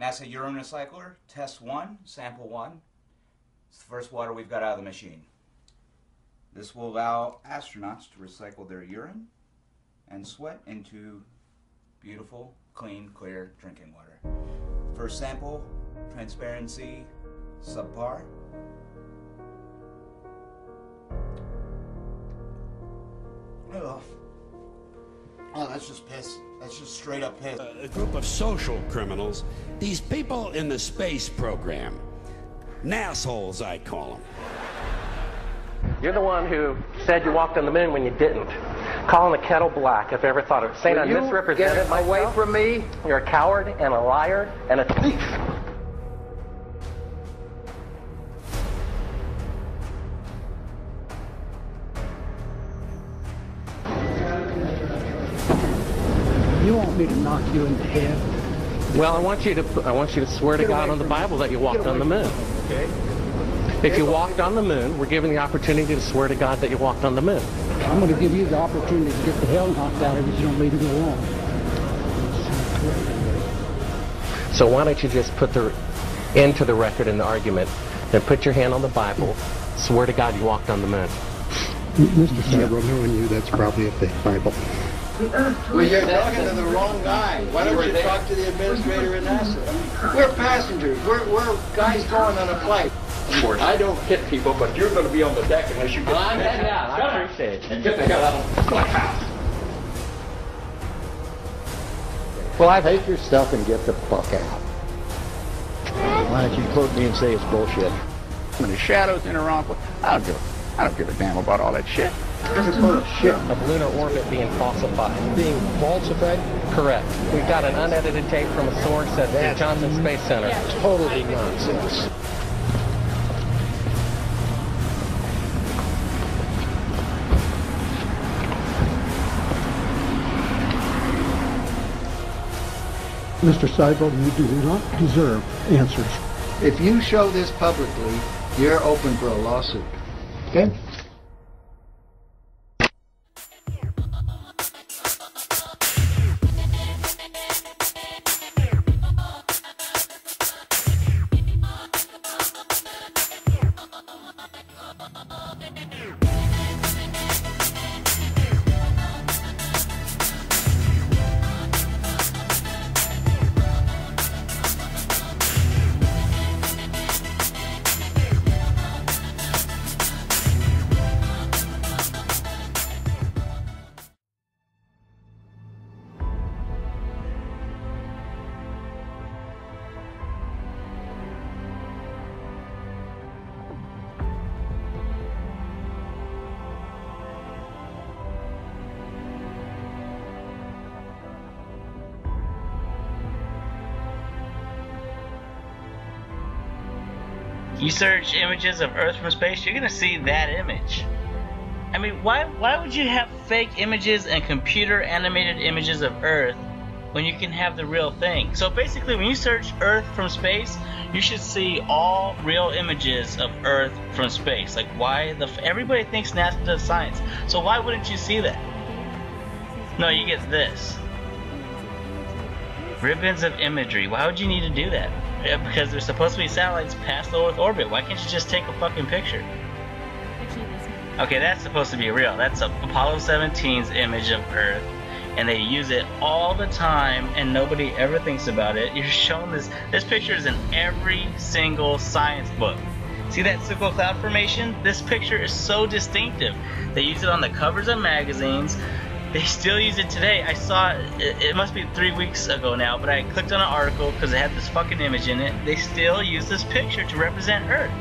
NASA urine recycler, test 1, sample 1. It's the first water we've got out of the machine. This will allow astronauts to recycle their urine and sweat into beautiful, clean, clear drinking water. First sample, transparency, subpar. Ugh. Oh, that's just piss. That's just straight up piss. A group of social criminals, these people in the space program. Nassholes, I call them. You're the one who said you walked on the moon when you didn't. Calling the kettle black, if I ever thought of it. Saying I misrepresented myself. Away from me. You're a coward and a liar and a thief. You want me to knock you in the head? Well, I want you to swear to God on the Bible that you walked on the moon. Okay. If you walked on the moon, we're given the opportunity to swear to God that you walked on the moon. I'm going to give you the opportunity to get the hell knocked out of you if you don't leave me alone. So why don't you just put the end to the record in the argument and put your hand on the Bible, swear to God you walked on the moon. Mr. Cyber, knowing you, that's probably a fake Bible. Well, you're talking to the wrong guy. Why don't you talk to the administrator in NASA? We're passengers. We're guys going on a flight. I don't hit people, but you're going to be on the deck unless you get I'm heading out. I appreciate it. And get the hell out of my house. Well, Take your stuff and get the fuck out. Why don't you quote me and say it's bullshit? When the shadows in her uncle, I don't give a damn about all that shit. shit of lunar orbit being falsified. Being falsified? Correct. We've got an unedited tape from a source at the Johnson Space Center. Totally nonsense. Mr. Seibel, you do not deserve answers. If you show this publicly, you're open for a lawsuit. Okay? You search images of Earth from space, you're gonna see that image. I mean, why would you have fake images and computer animated images of Earth when you can have the real thing? So basically, when you search Earth from space, you should see all real images of Earth from space. Like, why everybody thinks NASA does science, so why wouldn't you see that? No, you get this. Ribbons of imagery. Why would you need to do that? Yeah, because there's supposed to be satellites past low Earth orbit. Why can't you just take a fucking picture? Okay, that's supposed to be real. That's Apollo 17's image of Earth, and they use it all the time, and nobody ever thinks about it. You're shown this. This picture is in every single science book. See that cyclical cloud formation? This picture is so distinctive. They use it on the covers of magazines. They still use it today. I saw it must be 3 weeks ago now, but I clicked on an article because it had this fucking image in it. They still use this picture to represent Earth.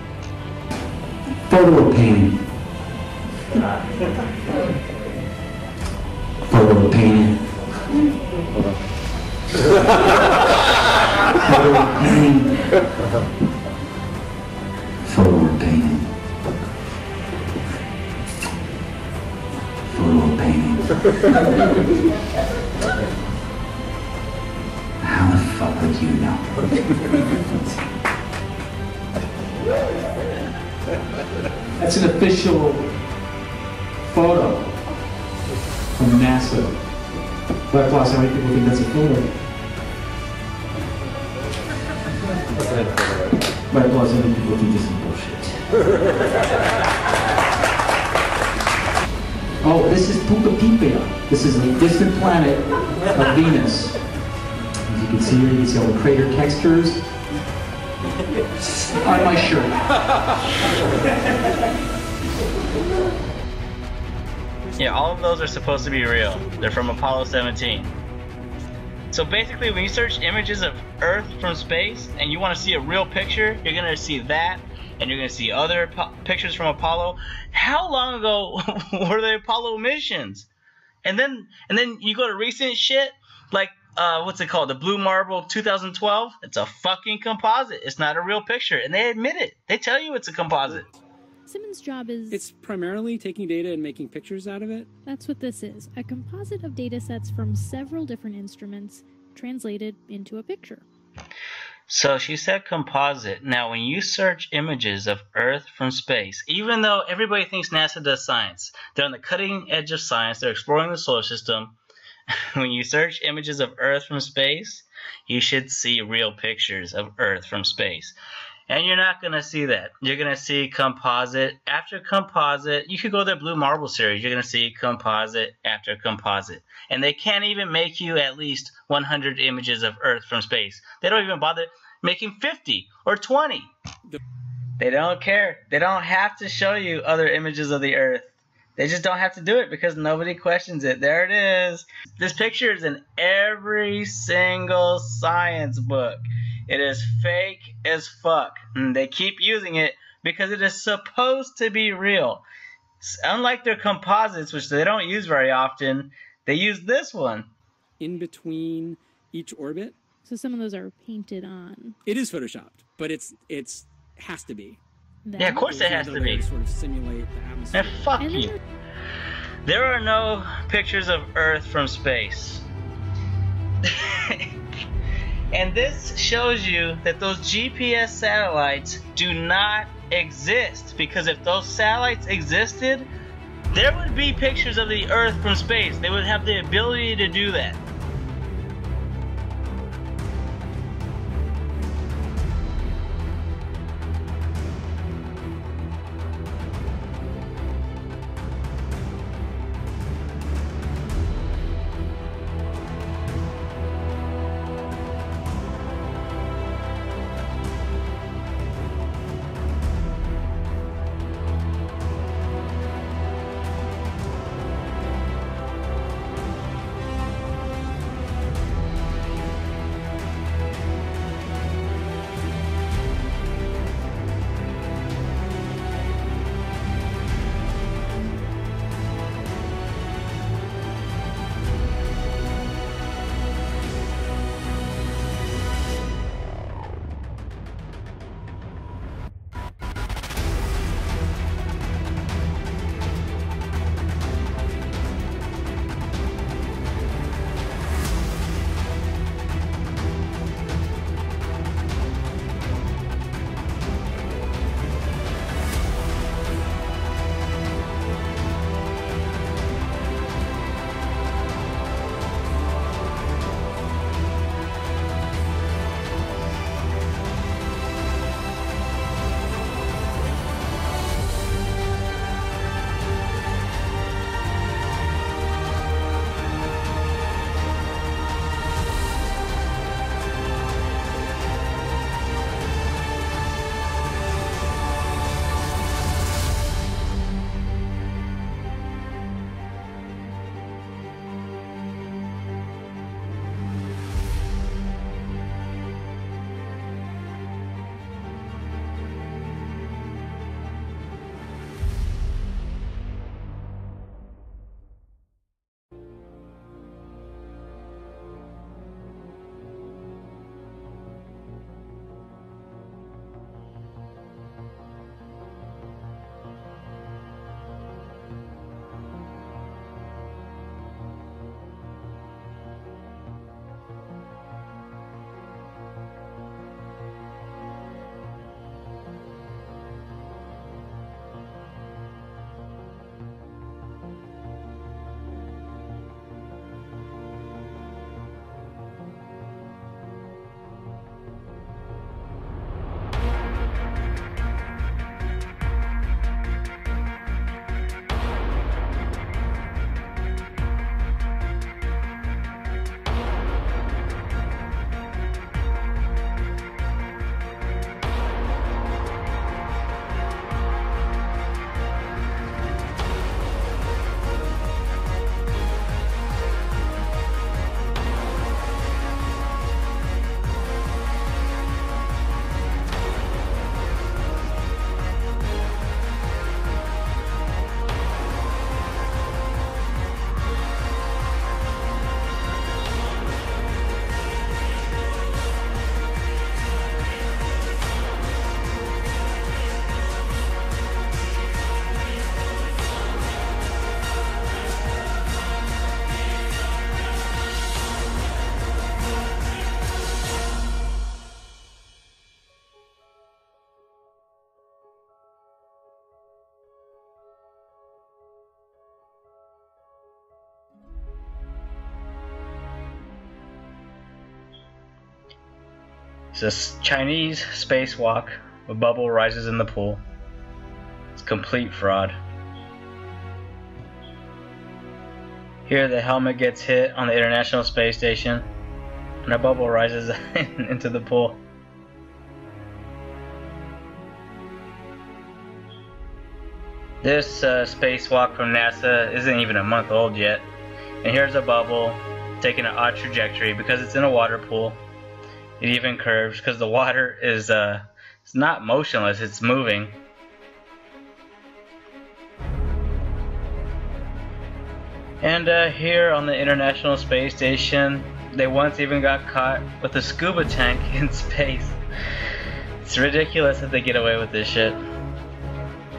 Photo painting. Photo painting. Photo painting. Photo painting. Photo painting. How the fuck would you know? That's an official photo from NASA. But plus, how many people think that's a photo? but also people think this is bullshit. Oh, this is Pucapipea. This is a distant planet of Venus. As you can see here, you can see all the crater textures on my shirt. Yeah, all of those are supposed to be real. They're from Apollo 17. So basically, when you search images of Earth from space and you want to see a real picture, you're going to see that, and you're going to see other pictures from Apollo. How long ago were the Apollo missions? And then you go to recent shit, like, what's it called? The Blue Marble 2012? It's a fucking composite. It's not a real picture. And they admit it. They tell you it's a composite. Simmons' job is... It's primarily taking data and making pictures out of it. That's what this is. A composite of data sets from several different instruments translated into a picture. So she said composite. Now, when you search images of Earth from space, even though everybody thinks NASA does science, they're on the cutting edge of science, they're exploring the solar system. When you search images of Earth from space, you should see real pictures of Earth from space. And you're not going to see that. You're going to see composite after composite. You could go to the Blue Marble series. You're going to see composite after composite. And they can't even make you at least 100 images of Earth from space. They don't even bother making 50 or 20. They don't care. They don't have to show you other images of the Earth. They just don't have to do it because nobody questions it. There it is. This picture is in every single science book. It is fake as fuck. And they keep using it because it is supposed to be real. Unlike their composites, which they don't use very often, they use this one. In between each orbit. So some of those are painted on. It is photoshopped, but it's has to be. That. Yeah, of course it has to be. Sort of simulate the atmosphere. And fuck you. There are no pictures of Earth from space. And this shows you that those GPS satellites do not exist. Because if those satellites existed, there would be pictures of the Earth from space. They would have the ability to do that. It's a Chinese spacewalk. A bubble rises in the pool. It's complete fraud. Here the helmet gets hit on the International Space Station and a bubble rises into the pool. This spacewalk from NASA isn't even a month old yet. And here's a bubble taking an odd trajectory because it's in a water pool. It even curves because the water is it's not motionless, it's moving. And here on the International Space Station, they once even got caught with a scuba tank in space. It's ridiculous that they get away with this shit.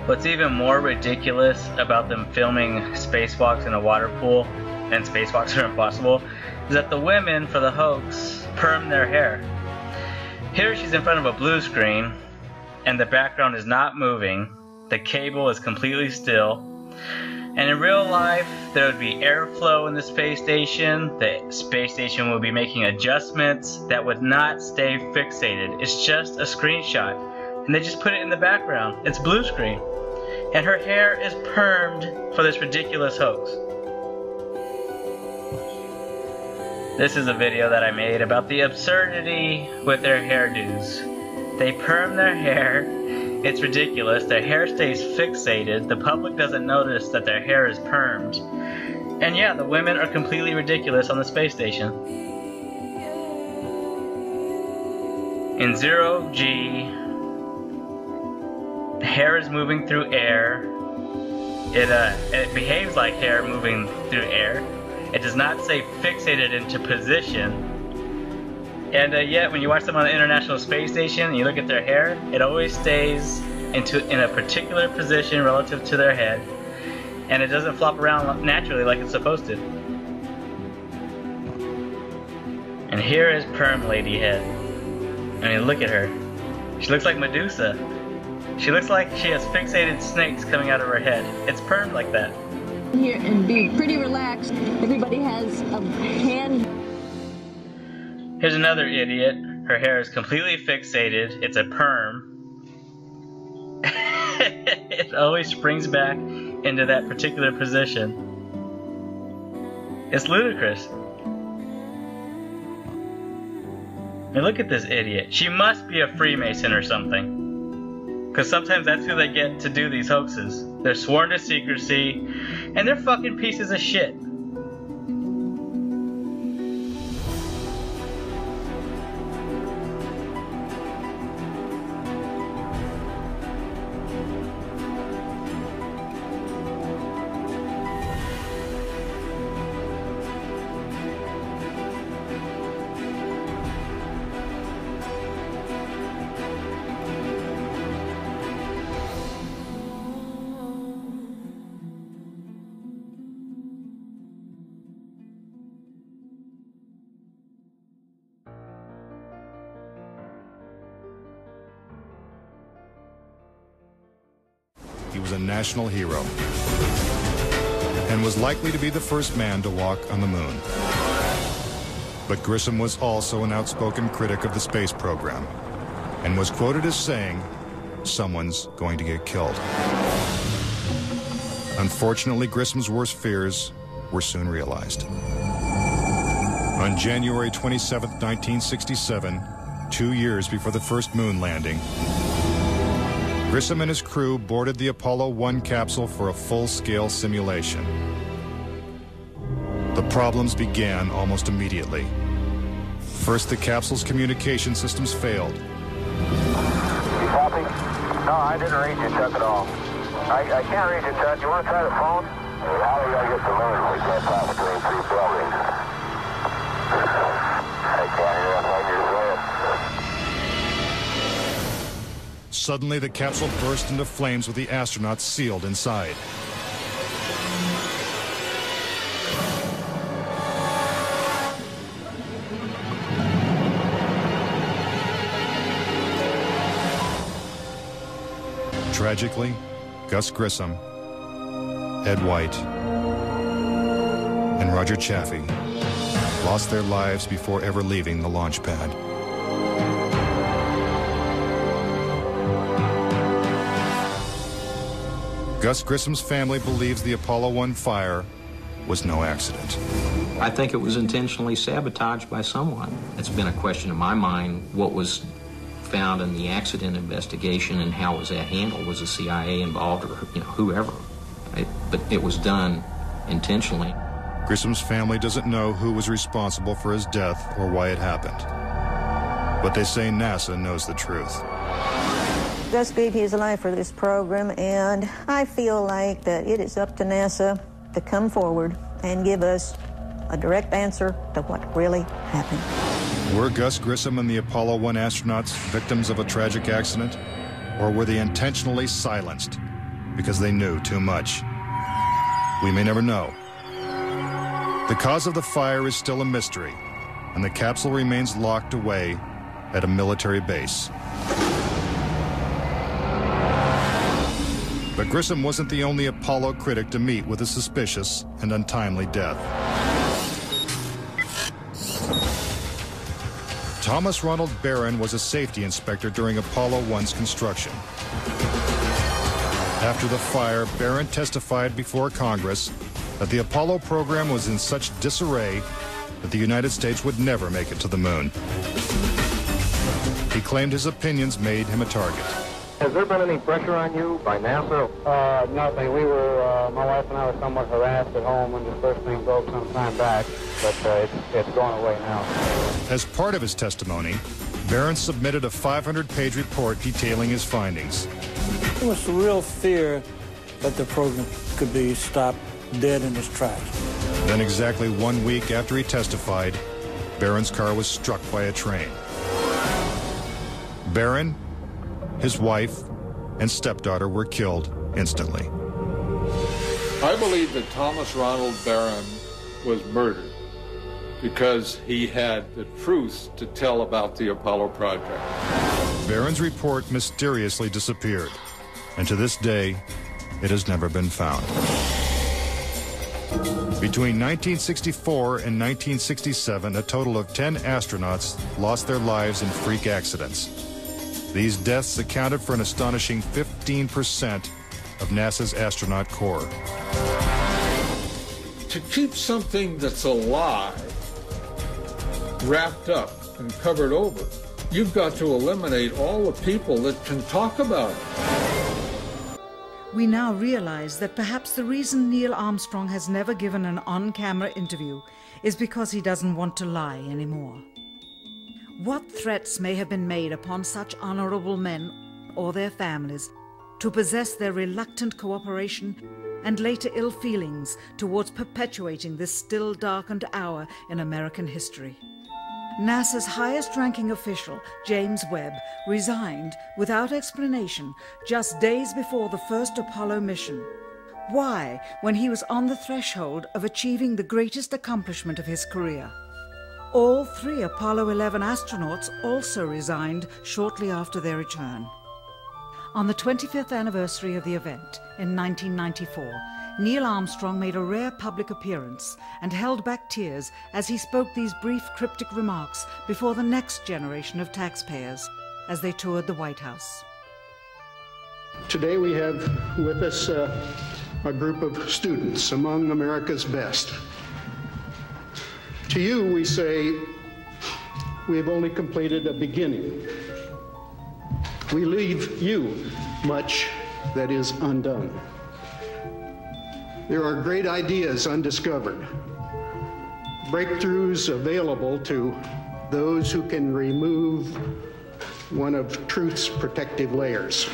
What's even more ridiculous about them filming spacewalks in a water pool, and spacewalks are impossible, is that the women for the hoax perm their hair. Here she's in front of a blue screen, and the background is not moving. The cable is completely still. And in real life, there would be airflow in the space station. The space station would be making adjustments that would not stay fixated. It's just a screenshot. And they just put it in the background. It's blue screen. And her hair is permed for this ridiculous hoax. This is a video that I made about the absurdity with their hairdos. They perm their hair. It's ridiculous. Their hair stays fixated. The public doesn't notice that their hair is permed. And yeah, the women are completely ridiculous on the space station. In 0G, hair is moving through air. It behaves like hair moving through air. It does not stay fixated into position. And yet, when you watch them on the International Space Station and you look at their hair, it always stays in a particular position relative to their head, and it doesn't flop around naturally like it's supposed to. And here is Perm Lady Head. I mean, look at her. She looks like Medusa. She looks like she has fixated snakes coming out of her head. It's permed like that. Here and be pretty relaxed. Everybody has a hand. Here's another idiot. Her hair is completely fixated. It's a perm. It always springs back into that particular position. It's ludicrous. I mean, look at this idiot. She must be a Freemason or something. Because sometimes that's who they get to do these hoaxes. They're sworn to secrecy, and they're fucking pieces of shit. He was a national hero and was likely to be the first man to walk on the moon. But Grissom was also an outspoken critic of the space program and was quoted as saying, "Someone's going to get killed." Unfortunately, Grissom's worst fears were soon realized. On January 27, 1967, 2 years before the first moon landing, Grissom and his crew boarded the Apollo 1 capsule for a full-scale simulation. The problems began almost immediately. First, the capsule's communication systems failed. You copy? No, I didn't read your chuck at all. I can't read your chuck. You want to try the phone? How do I get the moon? We can't pass between 3 buildings. I can't hear a thing you're saying. Suddenly, the capsule burst into flames with the astronauts sealed inside. Tragically, Gus Grissom, Ed White, and Roger Chaffee lost their lives before ever leaving the launch pad. Gus Grissom's family believes the Apollo 1 fire was no accident. I think it was intentionally sabotaged by someone. It's been a question in my mind, what was found in the accident investigation and how was that handled? Was the CIA involved or whoever? But it was done intentionally. Grissom's family doesn't know who was responsible for his death or why it happened. But they say NASA knows the truth. Gus gave his life for this program, and I feel like that it is up to NASA to come forward and give us a direct answer to what really happened. Were Gus Grissom and the Apollo 1 astronauts victims of a tragic accident? Or were they intentionally silenced because they knew too much? We may never know. The cause of the fire is still a mystery, and the capsule remains locked away at a military base. But Grissom wasn't the only Apollo critic to meet with a suspicious and untimely death. Thomas Ronald Barron was a safety inspector during Apollo 1's construction. After the fire, Barron testified before Congress that the Apollo program was in such disarray that the United States would never make it to the moon. He claimed his opinions made him a target. Has there been any pressure on you by NASA? Nothing. We were, my wife and I were somewhat harassed at home when this first thing broke some time back, but it's gone away now. As part of his testimony, Barron submitted a 500-page report detailing his findings. There was a real fear that the program could be stopped dead in its tracks. Then exactly 1 week after he testified, Barron's car was struck by a train. Barron, his wife, and stepdaughter were killed instantly. I believe that Thomas Ronald Barron was murdered because he had the truth to tell about the Apollo project. Barron's report mysteriously disappeared, and to this day, it has never been found. Between 1964 and 1967, a total of 10 astronauts lost their lives in freak accidents. These deaths accounted for an astonishing 15% of NASA's astronaut corps. To keep something that's alive wrapped up and covered over, you've got to eliminate all the people that can talk about it. We now realize that perhaps the reason Neil Armstrong has never given an on-camera interview is because he doesn't want to lie anymore. What threats may have been made upon such honorable men or their families to possess their reluctant cooperation and later ill feelings towards perpetuating this still darkened hour in American history? NASA's highest-ranking official, James Webb, resigned without explanation just days before the first Apollo mission. Why, when he was on the threshold of achieving the greatest accomplishment of his career? All 3 Apollo 11 astronauts also resigned shortly after their return. On the 25th anniversary of the event in 1994, Neil Armstrong made a rare public appearance and held back tears as he spoke these brief cryptic remarks before the next generation of taxpayers as they toured the White House. Today we have with us a group of students among America's best. To you, we say, we have only completed a beginning. We leave you much that is undone. There are great ideas undiscovered, breakthroughs available to those who can remove one of truth's protective layers.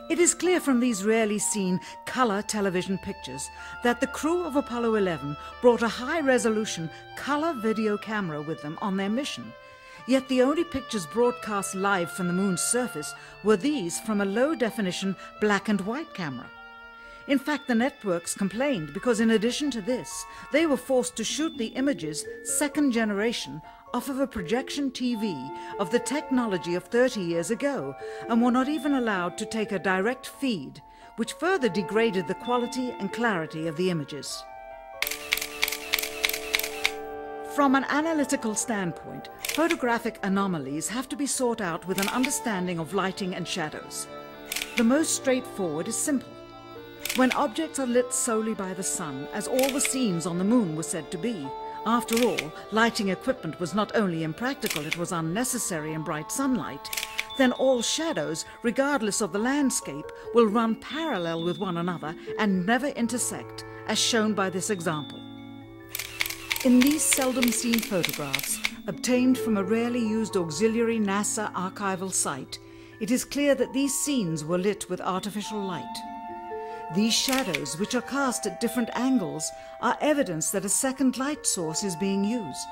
It is clear from these rarely seen color television pictures that the crew of Apollo 11 brought a high-resolution color video camera with them on their mission. Yet the only pictures broadcast live from the moon's surface were these from a low-definition black and white camera. In fact, the networks complained because in addition to this, they were forced to shoot the images, second generation, off of a projection TV of the technology of 30 years ago, and were not even allowed to take a direct feed, which further degraded the quality and clarity of the images. From an analytical standpoint, photographic anomalies have to be sought out with an understanding of lighting and shadows. The most straightforward is simple. When objects are lit solely by the sun, as all the scenes on the moon were said to be, after all, lighting equipment was not only impractical, it was unnecessary in bright sunlight, then all shadows, regardless of the landscape, will run parallel with one another and never intersect, as shown by this example. In these seldom seen photographs, obtained from a rarely used auxiliary NASA archival site, it is clear that these scenes were lit with artificial light. These shadows, which are cast at different angles, are evidence that a second light source is being used.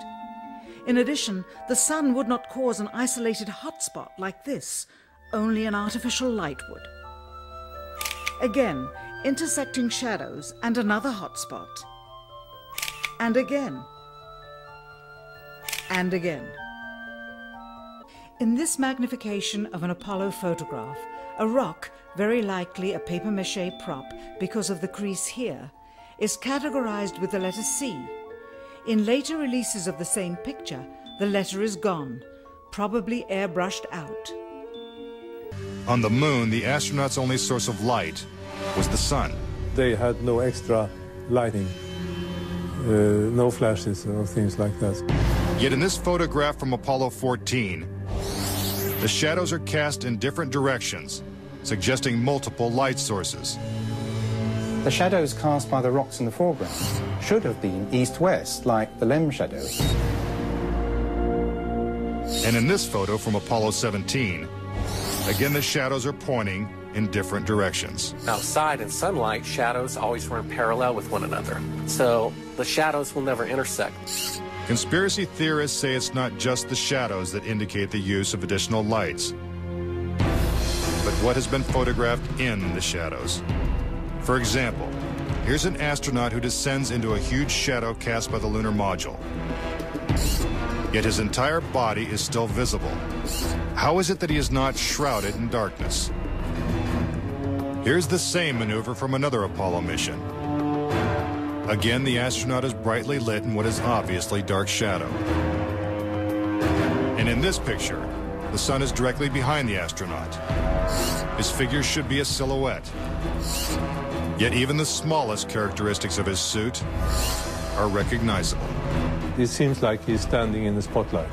In addition, the sun would not cause an isolated hotspot like this, only an artificial light would. Again, intersecting shadows and another hotspot. And again. And again. In this magnification of an Apollo photograph, a rock, very likely a papier-mâché prop because of the crease here, is categorized with the letter C. In later releases of the same picture, the letter is gone, probably airbrushed out. On the moon, the astronauts' only source of light was the sun. They had no extra lighting, no flashes or things like that. Yet in this photograph from Apollo 14, the shadows are cast in different directions, suggesting multiple light sources. The shadows cast by the rocks in the foreground should have been east-west, like the LEM shadows. And in this photo from Apollo 17, again the shadows are pointing in different directions. Outside in sunlight, shadows always run parallel with one another, so the shadows will never intersect. Conspiracy theorists say it's not just the shadows that indicate the use of additional lights, but what has been photographed in the shadows. For example, here's an astronaut who descends into a huge shadow cast by the lunar module. Yet his entire body is still visible. How is it that he is not shrouded in darkness? Here's the same maneuver from another Apollo mission. Again, the astronaut is brightly lit in what is obviously dark shadow. And in this picture, the sun is directly behind the astronaut. His figure should be a silhouette. Yet even the smallest characteristics of his suit are recognizable. It seems like he's standing in the spotlight.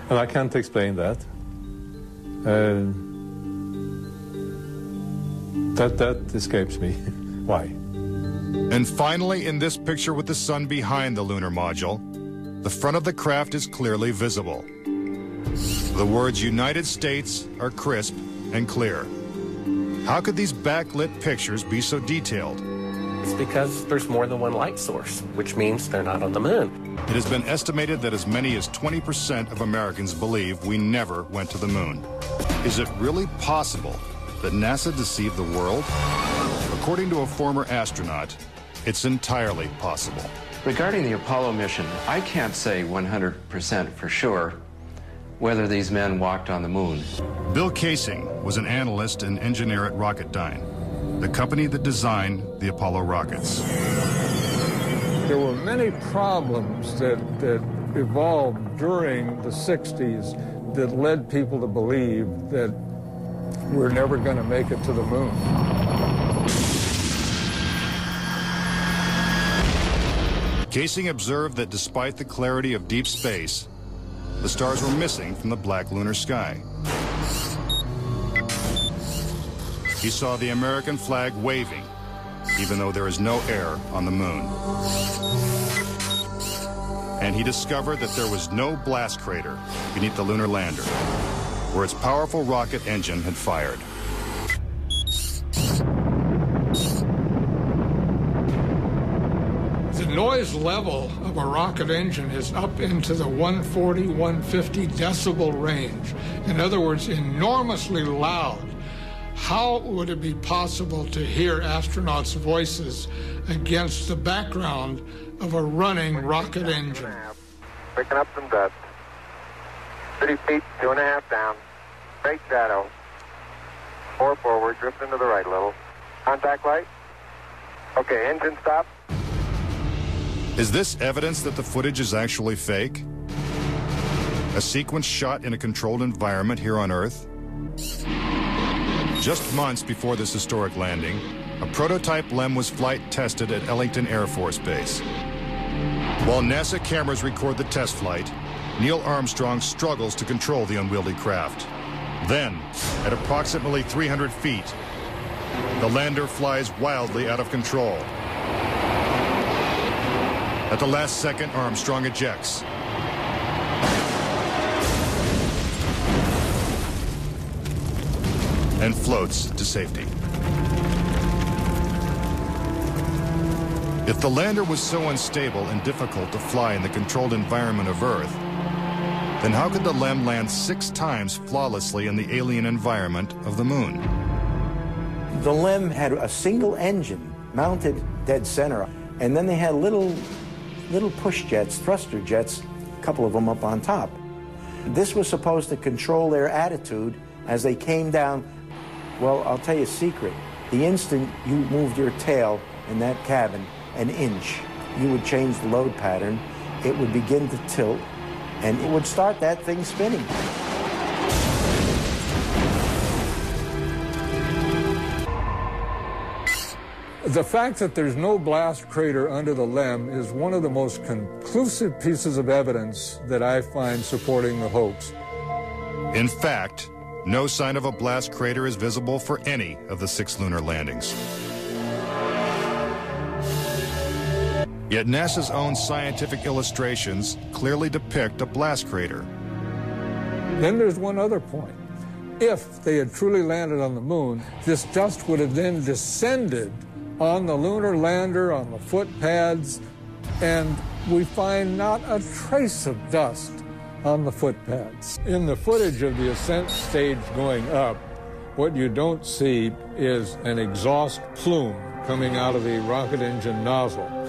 And I can't explain that. That escapes me. Why? And finally, in this picture with the sun behind the lunar module, the front of the craft is clearly visible. The words United States are crisp and clear. How could these backlit pictures be so detailed? It's because there's more than one light source, which means they're not on the moon. It has been estimated that as many as 20% of Americans believe we never went to the moon. Is it really possible that NASA deceived the world? According to a former astronaut, it's entirely possible. Regarding the Apollo mission, I can't say 100% for sure whether these men walked on the moon. Bill Kaysing was an analyst and engineer at Rocketdyne, the company that designed the Apollo rockets. There were many problems that evolved during the 60s that led people to believe that we're never going to make it to the moon. Kaysing observed that despite the clarity of deep space, the stars were missing from the black lunar sky. He saw the American flag waving, even though there is no air on the moon. And he discovered that there was no blast crater beneath the lunar lander, where its powerful rocket engine had fired. The noise level of a rocket engine is up into the 140, 150 decibel range. In other words, enormously loud. How would it be possible to hear astronauts' voices against the background of a running rocket engine? Picking up some dust. 30 feet, 2.5 down. Straight shadow. 4 forward, drift into the right a little. Contact light. Okay, engine stop. Is this evidence that the footage is actually fake? A sequence shot in a controlled environment here on Earth? Just months before this historic landing, a prototype LEM was flight tested at Ellington Air Force Base. While NASA cameras record the test flight, Neil Armstrong struggles to control the unwieldy craft. Then, at approximately 300 feet, the lander flies wildly out of control. At the last second, Armstrong ejects. And floats to safety. If the lander was so unstable and difficult to fly in the controlled environment of Earth, then how could the LEM land 6 times flawlessly in the alien environment of the moon? The LEM had a single engine mounted dead center, and then they had little push jets, thruster jets, a couple of them up on top. This was supposed to control their attitude as they came down. Well, I'll tell you a secret. The instant you moved your tail in that cabin an inch, you would change the load pattern, it would begin to tilt, and it would start that thing spinning. The fact that there's no blast crater under the LEM is one of the most conclusive pieces of evidence that I find supporting the hoax. In fact, no sign of a blast crater is visible for any of the 6 lunar landings. Yet NASA's own scientific illustrations clearly depict a blast crater. Then there's one other point. If they had truly landed on the moon, this dust would have then descended on the lunar lander, on the foot pads, and we find not a trace of dust on the foot pads. In the footage of the ascent stage going up, what you don't see is an exhaust plume coming out of the rocket engine nozzle. What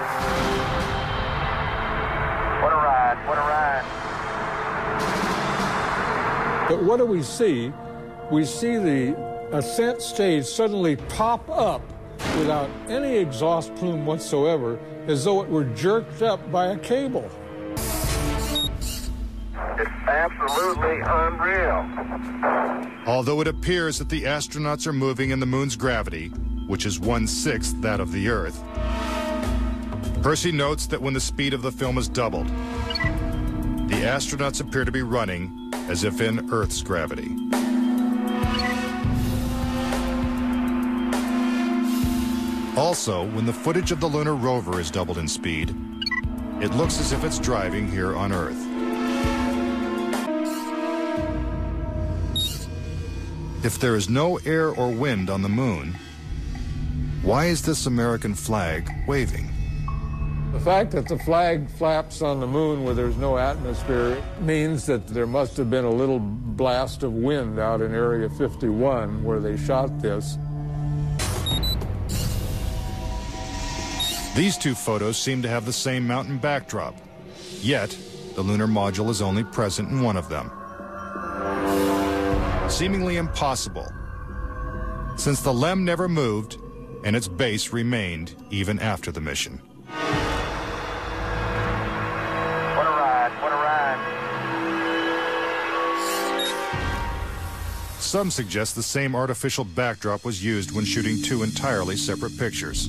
a ride, what a ride. But what do we see? We see the ascent stage suddenly pop up without any exhaust plume whatsoever, as though it were jerked up by a cable. It's absolutely unreal. Although it appears that the astronauts are moving in the moon's gravity, which is 1/6 that of the Earth, Percy notes that when the speed of the film is doubled, the astronauts appear to be running as if in Earth's gravity. Also, when the footage of the lunar rover is doubled in speed, it looks as if it's driving here on Earth. If there is no air or wind on the moon, why is this American flag waving? The fact that the flag flaps on the moon where there's no atmosphere means that there must have been a little blast of wind out in Area 51 where they shot this. These 2 photos seem to have the same mountain backdrop, yet the lunar module is only present in one of them. Seemingly impossible, since the LEM never moved and its base remained even after the mission. What a ride, what a ride. Some suggest the same artificial backdrop was used when shooting 2 entirely separate pictures.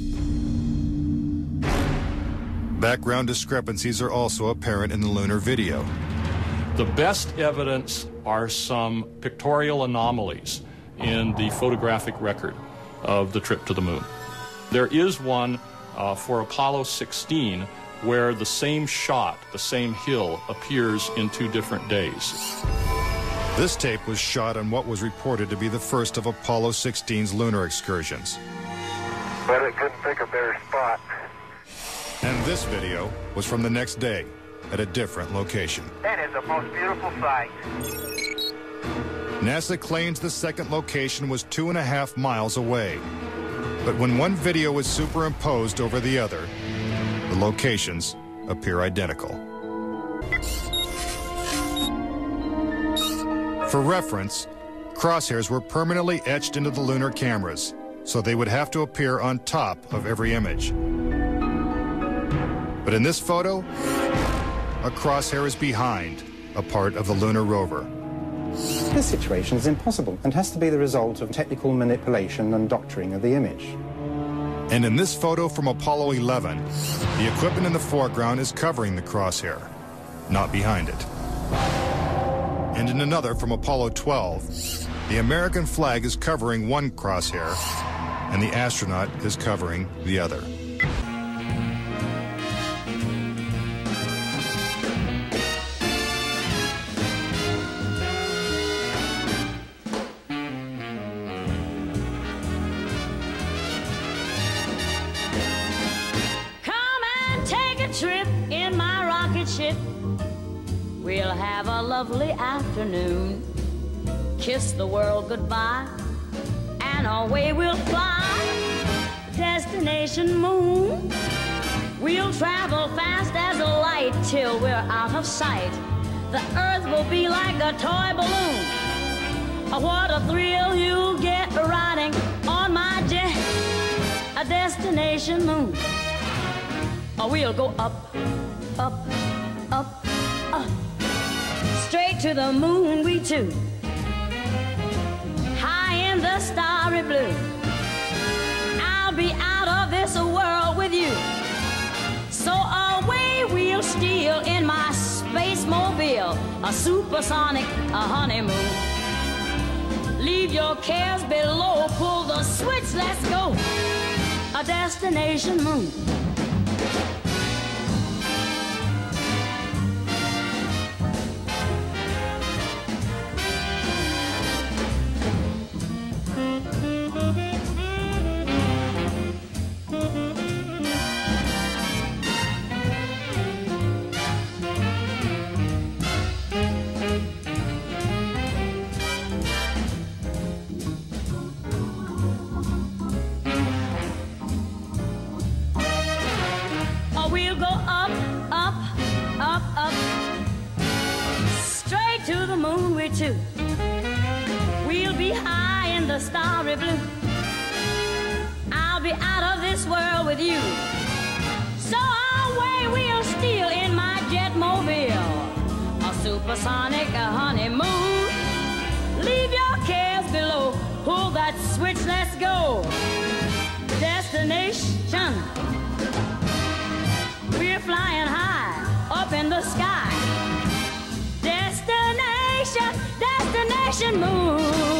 Background discrepancies are also apparent in the lunar video. The best evidence are some pictorial anomalies in the photographic record of the trip to the moon. There is one for Apollo 16 where the same shot, the same hill, appears in 2 different days. This tape was shot on what was reported to be the first of Apollo 16's lunar excursions. But it couldn't pick a better spot. And this video was from the next day at a different location. That is the most beautiful sight. NASA claims the second location was 2.5 miles away. But when one video is superimposed over the other, the locations appear identical. For reference, crosshairs were permanently etched into the lunar cameras, so they would have to appear on top of every image. But in this photo, a crosshair is behind a part of the lunar rover. This situation is impossible and has to be the result of technical manipulation and doctoring of the image. And in this photo from Apollo 11, the equipment in the foreground is covering the crosshair, not behind it. And in another from Apollo 12, the American flag is covering one crosshair, and the astronaut is covering the other. Trip in my rocket ship. We'll have a lovely afternoon. Kiss the world goodbye, and away we'll fly. Destination moon. We'll travel fast as a light till we're out of sight. The earth will be like a toy balloon. What a thrill you'll get riding on my jet. A destination moon. We'll go up, up, up, up. Straight to the moon we two. High in the starry blue. I'll be out of this world with you. So away we'll steal in my space mobile. A supersonic, a honeymoon. Leave your cares below. Pull the switch, let's go. A destination moon. We'll go up, up, up, up. Straight to the moon we two. We'll be high in the starry blue. I'll be out of this world with you. So away we'll steal in my jetmobile. A supersonic, a honeymoon. Leave your cares below. Pull that switch, let's go. Destination. We're flying high up in the sky. Destination, destination moon.